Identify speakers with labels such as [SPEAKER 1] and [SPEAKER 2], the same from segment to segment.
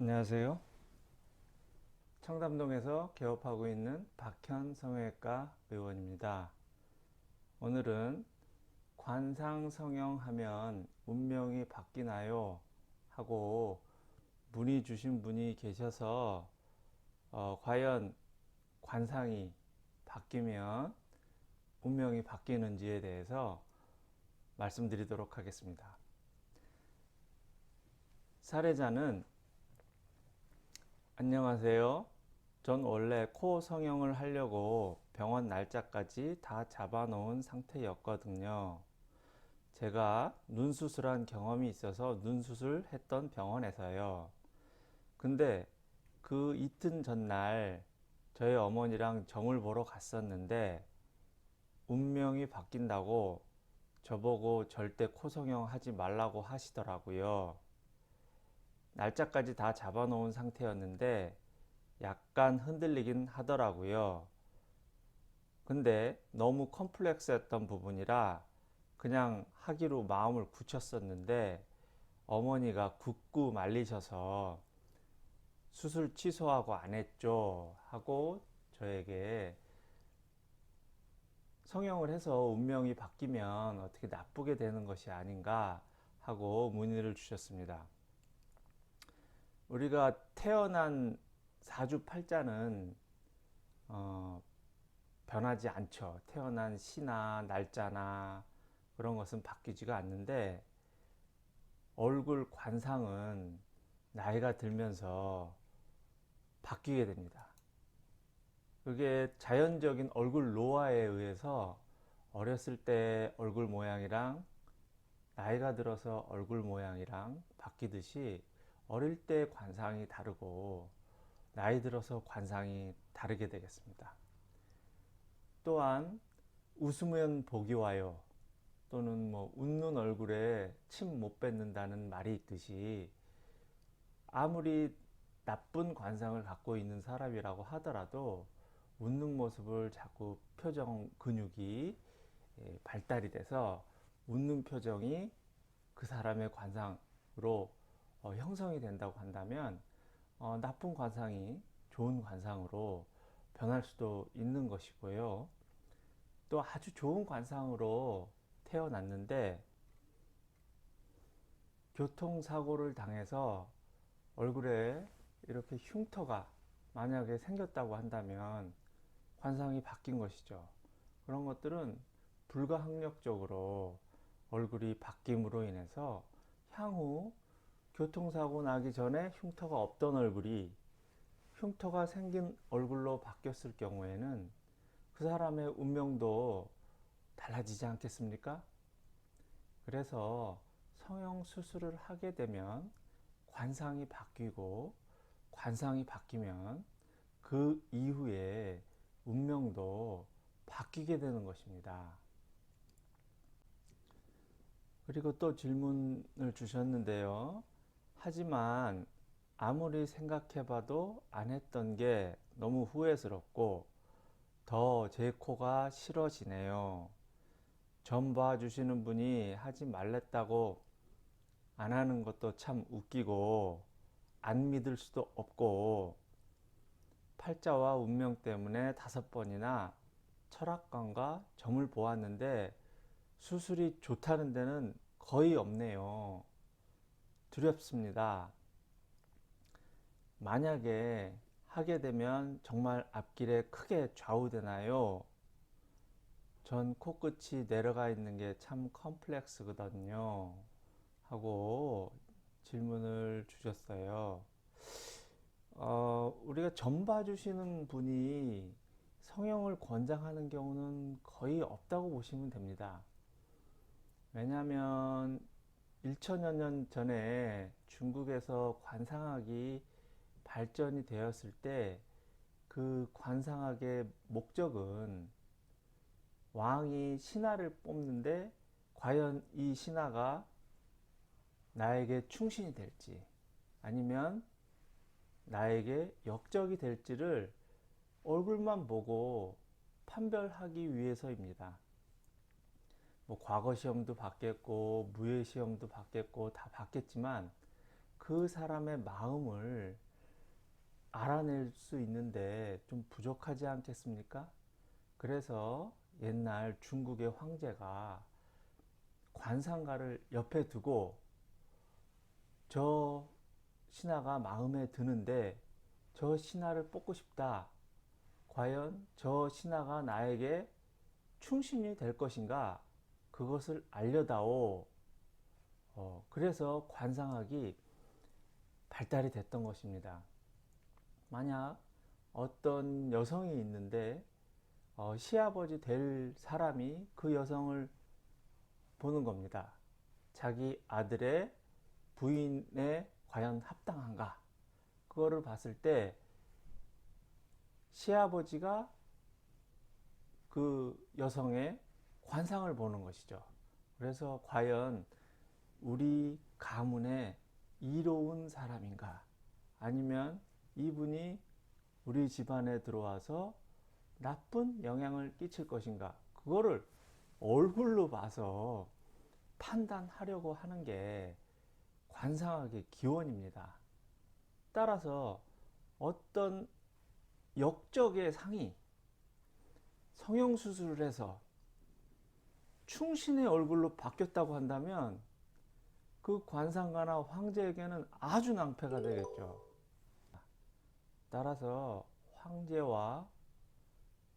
[SPEAKER 1] 안녕하세요. 청담동에서 개업하고 있는 박현 성형외과 의원입니다. 오늘은 관상성형하면 운명이 바뀌나요? 하고 문의 주신 분이 계셔서 과연 관상이 바뀌면 운명이 바뀌는지에 대해서 말씀드리도록 하겠습니다. 사례자는 안녕하세요. 전 원래 코 성형을 하려고 병원 날짜까지 다 잡아놓은 상태였거든요. 제가 눈 수술한 경험이 있어서 눈 수술했던 병원에서요. 근데 그 이틀 전날 저희 어머니랑 점을 보러 갔었는데 운명이 바뀐다고 저보고 절대 코 성형 하지 말라고 하시더라고요. 날짜까지 다 잡아놓은 상태였는데 약간 흔들리긴 하더라고요. 근데 너무 컴플렉스였던 부분이라 그냥 하기로 마음을 굳혔었는데 어머니가 굳고 말리셔서 수술 취소하고 안 했죠 하고 저에게 성형을 해서 운명이 바뀌면 어떻게 나쁘게 되는 것이 아닌가 하고 문의를 주셨습니다. 우리가 태어난 사주팔자는 어, 변하지 않죠. 태어난 시나 날짜나 그런 것은 바뀌지가 않는데 얼굴 관상은 나이가 들면서 바뀌게 됩니다. 그게 자연적인 얼굴 노화에 의해서 어렸을 때 얼굴 모양이랑 나이가 들어서 얼굴 모양이랑 바뀌듯이 어릴 때 관상이 다르고 나이 들어서 관상이 다르게 되겠습니다. 또한 웃으면 복이 와요. 또는 뭐 웃는 얼굴에 침 못 뱉는다는 말이 있듯이 아무리 나쁜 관상을 갖고 있는 사람이라고 하더라도 웃는 모습을 자꾸 표정 근육이 발달이 돼서 웃는 표정이 그 사람의 관상으로 형성이 된다고 한다면 나쁜 관상이 좋은 관상으로 변할 수도 있는 것이고요. 또 아주 좋은 관상으로 태어났는데 교통사고를 당해서 얼굴에 이렇게 흉터가 만약에 생겼다고 한다면 관상이 바뀐 것이죠. 그런 것들은 불가항력적으로 얼굴이 바뀜으로 인해서 향후 교통사고 나기 전에 흉터가 없던 얼굴이 흉터가 생긴 얼굴로 바뀌었을 경우에는 그 사람의 운명도 달라지지 않겠습니까? 그래서 성형 수술을 하게 되면 관상이 바뀌고 관상이 바뀌면 그 이후에 운명도 바뀌게 되는 것입니다. 그리고 또 질문을 주셨는데요. 하지만 아무리 생각해봐도 안 했던 게 너무 후회스럽고 더 제 코가 싫어지네요. 점 봐주시는 분이 하지 말랬다고 안 하는 것도 참 웃기고 안 믿을 수도 없고 팔자와 운명 때문에 5번이나 철학관과 점을 보았는데 수술이 좋다는 데는 거의 없네요. 두렵습니다. 만약에 하게 되면 정말 앞길에 크게 좌우되나요? 전 코끝이 내려가 있는 게 참 컴플렉스거든요. 하고 질문을 주셨어요. 우리가 점 봐주시는 분이 성형을 권장하는 경우는 거의 없다고 보시면 됩니다. 왜냐하면 1천여 년 전에 중국에서 관상학이 발전이 되었을 때 그 관상학의 목적은 왕이 신하를 뽑는데 과연 이 신하가 나에게 충신이 될지 아니면 나에게 역적이 될지를 얼굴만 보고 판별하기 위해서입니다. 뭐 과거 시험도 받겠고 무예 시험도 받겠고 다 받겠지만 그 사람의 마음을 알아낼 수 있는데 좀 부족하지 않겠습니까? 그래서 옛날 중국의 황제가 관상가를 옆에 두고 저 신하가 마음에 드는데 저 신하를 뽑고 싶다. 과연 저 신하가 나에게 충신이 될 것인가? 그것을 알려다오. 그래서 관상학이 발달이 됐던 것입니다. 만약 어떤 여성이 있는데 시아버지 될 사람이 그 여성을 보는 겁니다. 자기 아들의 부인에 과연 합당한가? 그거를 봤을 때 시아버지가 그 여성의 관상을 보는 것이죠. 그래서 과연 우리 가문에 이로운 사람인가? 아니면 이분이 우리 집안에 들어와서 나쁜 영향을 끼칠 것인가? 그거를 얼굴로 봐서 판단하려고 하는 게 관상학의 기원입니다. 따라서 어떤 역적의 상이 성형수술을 해서 충신의 얼굴로 바뀌었다고 한다면 그 관상가나 황제에게는 아주 낭패가 되겠죠. 따라서 황제와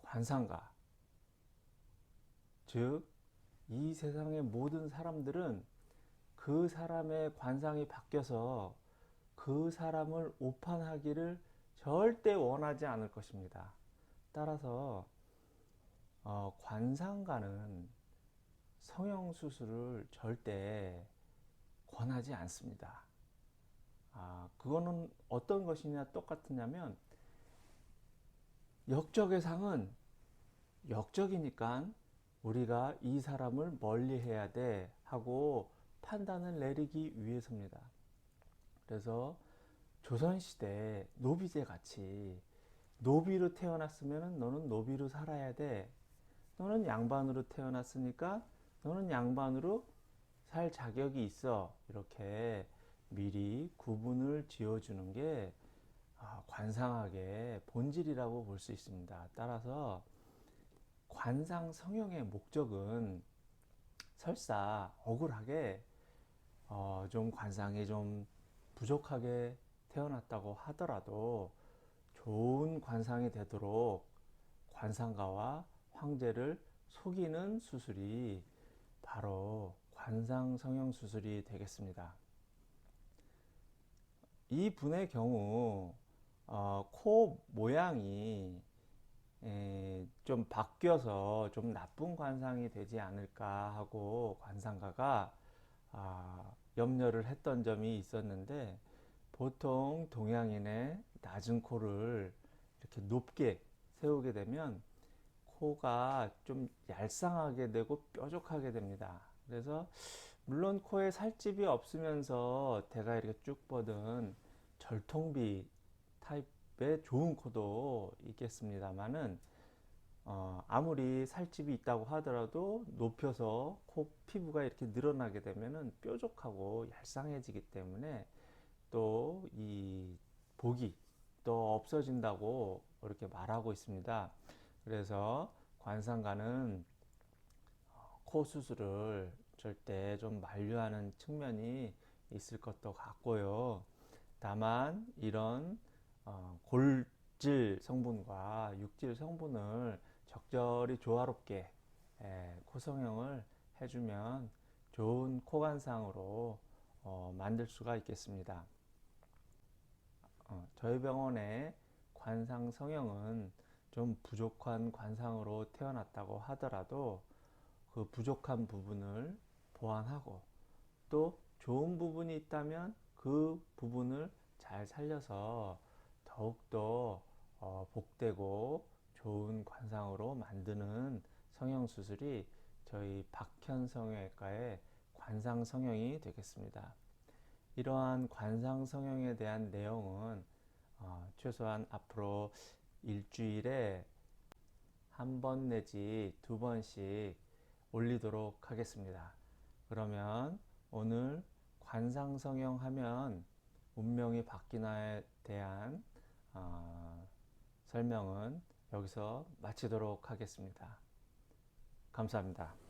[SPEAKER 1] 관상가, 즉 이 세상의 모든 사람들은 그 사람의 관상이 바뀌어서 그 사람을 오판하기를 절대 원하지 않을 것입니다. 따라서 관상가는 성형수술을 절대 권하지 않습니다. 그거는 어떤 것이냐 똑같으냐면 역적의 상은 역적이니까 우리가 이 사람을 멀리 해야 돼 하고 판단을 내리기 위해서입니다. 그래서 조선시대 노비제 같이 노비로 태어났으면 너는 노비로 살아야 돼. 너는 양반으로 태어났으니까 너는 양반으로 살 자격이 있어. 이렇게 미리 구분을 지어주는 게 관상학의 본질이라고 볼 수 있습니다. 따라서 관상 성형의 목적은 설사 억울하게 좀 관상이 좀 부족하게 태어났다고 하더라도 좋은 관상이 되도록 관상가와 황제를 속이는 수술이 바로 관상 성형 수술이 되겠습니다. 이 분의 경우 코 모양이 좀 바뀌어서 좀 나쁜 관상이 되지 않을까 하고 관상가가 염려를 했던 점이 있었는데, 보통 동양인의 낮은 코를 이렇게 높게 세우게 되면 코가 좀 얄쌍하게 되고 뾰족하게 됩니다. 그래서 물론 코에 살집이 없으면서 대가 이렇게 쭉 뻗은 절통비 타입의 좋은 코도 있겠습니다만은 아무리 살집이 있다고 하더라도 높여서 코 피부가 이렇게 늘어나게 되면은 뾰족하고 얄쌍해지기 때문에 또 이 복이 또 없어진다고 이렇게 말하고 있습니다. 그래서 관상가는 코 수술을 절대 좀 만류하는 측면이 있을 것도 같고요. 다만 이런 골질 성분과 육질 성분을 적절히 조화롭게 코 성형을 해주면 좋은 코관상으로 만들 수가 있겠습니다. 저희 병원의 관상 성형은 좀 부족한 관상으로 태어났다고 하더라도 그 부족한 부분을 보완하고 또 좋은 부분이 있다면 그 부분을 잘 살려서 더욱더 복되고 좋은 관상으로 만드는 성형수술이 저희 박현성형외과의 관상성형이 되겠습니다. 이러한 관상성형에 대한 내용은 최소한 앞으로 일주일에 한 번 내지 두 번씩 올리도록 하겠습니다. 그러면 오늘 관상성형 하면 운명이 바뀌나에 대한 설명은 여기서 마치도록 하겠습니다. 감사합니다.